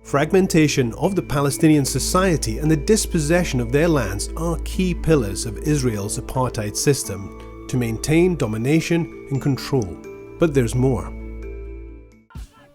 Fragmentation of the Palestinian society and the dispossession of their lands are key pillars of Israel's apartheid system to maintain domination and control. But there's more.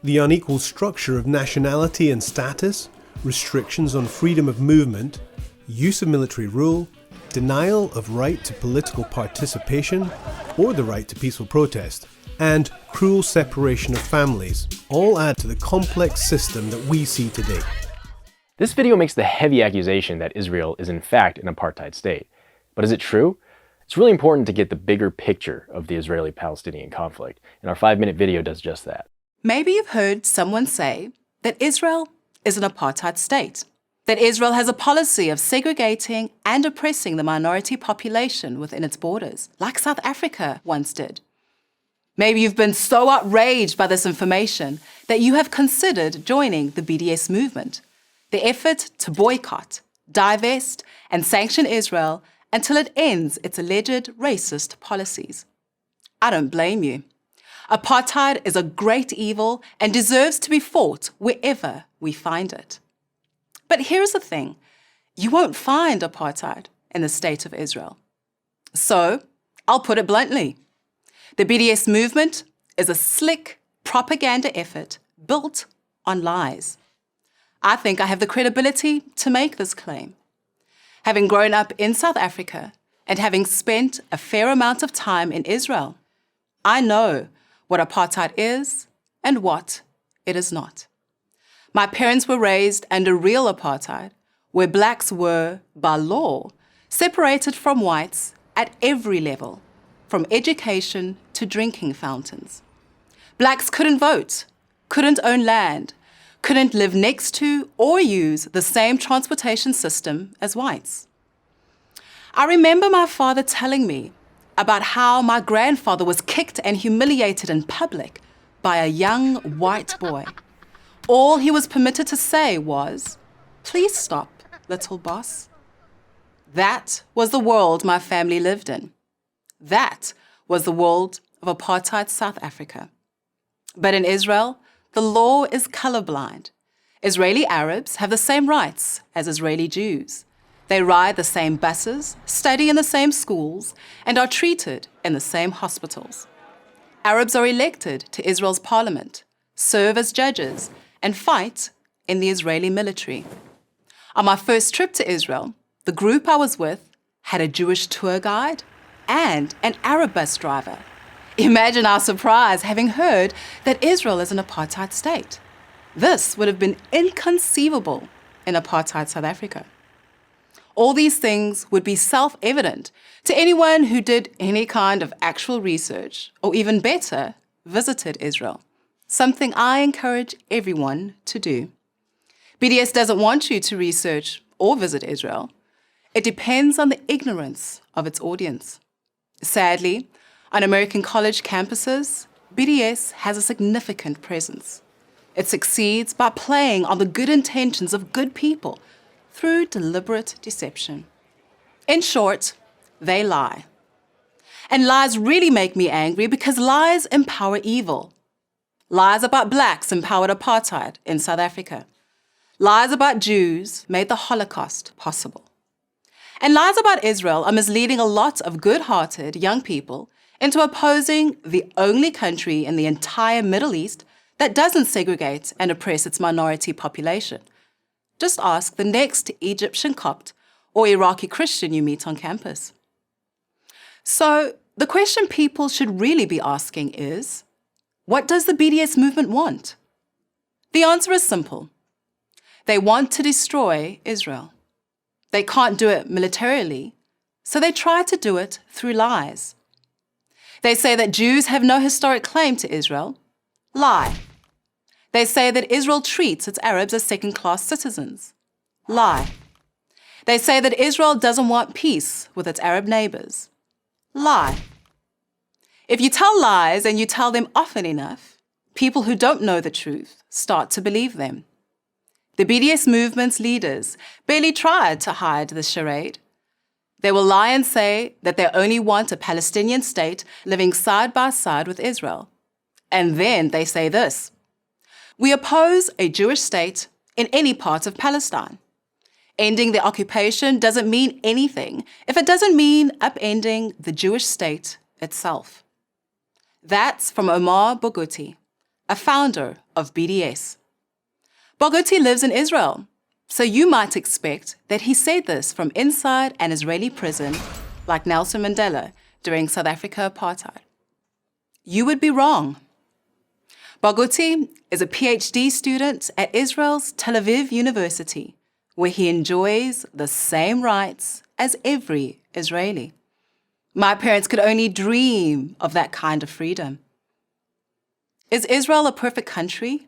The unequal structure of nationality and status, restrictions on freedom of movement, use of military rule, denial of right to political participation or the right to peaceful protest, and cruel separation of families all add to the complex system that we see today. This video makes the heavy accusation that Israel is in fact an apartheid state. But is it true? It's really important to get the bigger picture of the Israeli-Palestinian conflict, and our 5-minute video does just that. Maybe you've heard someone say that Israel is an apartheid state, that Israel has a policy of segregating and oppressing the minority population within its borders, like South Africa once did. Maybe you've been so outraged by this information that you have considered joining the BDS movement, the effort to boycott, divest, and sanction Israel until it ends its alleged racist policies. I don't blame you. Apartheid is a great evil and deserves to be fought wherever we find it. But here's the thing, you won't find apartheid in the state of Israel. So, I'll put it bluntly. The BDS movement is a slick propaganda effort built on lies. I think I have the credibility to make this claim. Having grown up in South Africa and having spent a fair amount of time in Israel, I know what apartheid is and what it is not. My parents were raised under real apartheid, where blacks were, by law, separated from whites at every level, from education to drinking fountains. Blacks couldn't vote, couldn't own land, couldn't live next to or use the same transportation system as whites. I remember my father telling me about how my grandfather was kicked and humiliated in public by a young white boy. All he was permitted to say was, "Please stop, little boss." That was the world my family lived in. That was the world of apartheid South Africa. But in Israel, the law is colorblind. Israeli Arabs have the same rights as Israeli Jews. They ride the same buses, study in the same schools, and are treated in the same hospitals. Arabs are elected to Israel's parliament, serve as judges, and fight in the Israeli military. On my first trip to Israel, the group I was with had a Jewish tour guide and an Arab bus driver. Imagine our surprise having heard that Israel is an apartheid state. This would have been inconceivable in apartheid South Africa. All these things would be self-evident to anyone who did any kind of actual research, or even better, visited Israel, something I encourage everyone to do. BDS doesn't want you to research or visit Israel. It depends on the ignorance of its audience. Sadly, on American college campuses, BDS has a significant presence. It succeeds by playing on the good intentions of good people through deliberate deception. In short, they lie. And lies really make me angry because lies empower evil. Lies about blacks empowered apartheid in South Africa. Lies about Jews made the Holocaust possible. And lies about Israel are misleading a lot of good-hearted young people into opposing the only country in the entire Middle East that doesn't segregate and oppress its minority population. Just ask the next Egyptian Copt or Iraqi Christian you meet on campus. So the question people should really be asking is, what does the BDS movement want? The answer is simple. They want to destroy Israel. They can't do it militarily, so they try to do it through lies. They say that Jews have no historic claim to Israel. Lie. They say that Israel treats its Arabs as second-class citizens. Lie. They say that Israel doesn't want peace with its Arab neighbors. Lie. If you tell lies and you tell them often enough, people who don't know the truth start to believe them. The BDS movement's leaders barely tried to hide this charade. They will lie and say that they only want a Palestinian state living side by side with Israel. And then they say this: we oppose a Jewish state in any part of Palestine. Ending the occupation doesn't mean anything if it doesn't mean upending the Jewish state itself. That's from Omar Barghouti, a founder of BDS. Barghouti lives in Israel, so you might expect that he said this from inside an Israeli prison like Nelson Mandela during South Africa apartheid. You would be wrong. Barghouti is a PhD student at Israel's Tel Aviv University, where he enjoys the same rights as every Israeli. My parents could only dream of that kind of freedom. Is Israel a perfect country?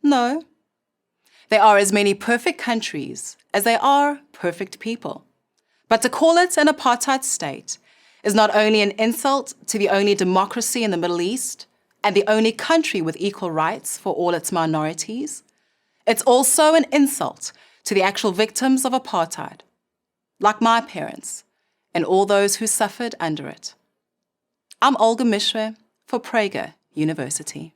No. There are as many perfect countries as there are perfect people. But to call it an apartheid state is not only an insult to the only democracy in the Middle East and the only country with equal rights for all its minorities, it's also an insult to the actual victims of apartheid, like my parents and all those who suffered under it. I'm Olga Mishra for Prager University.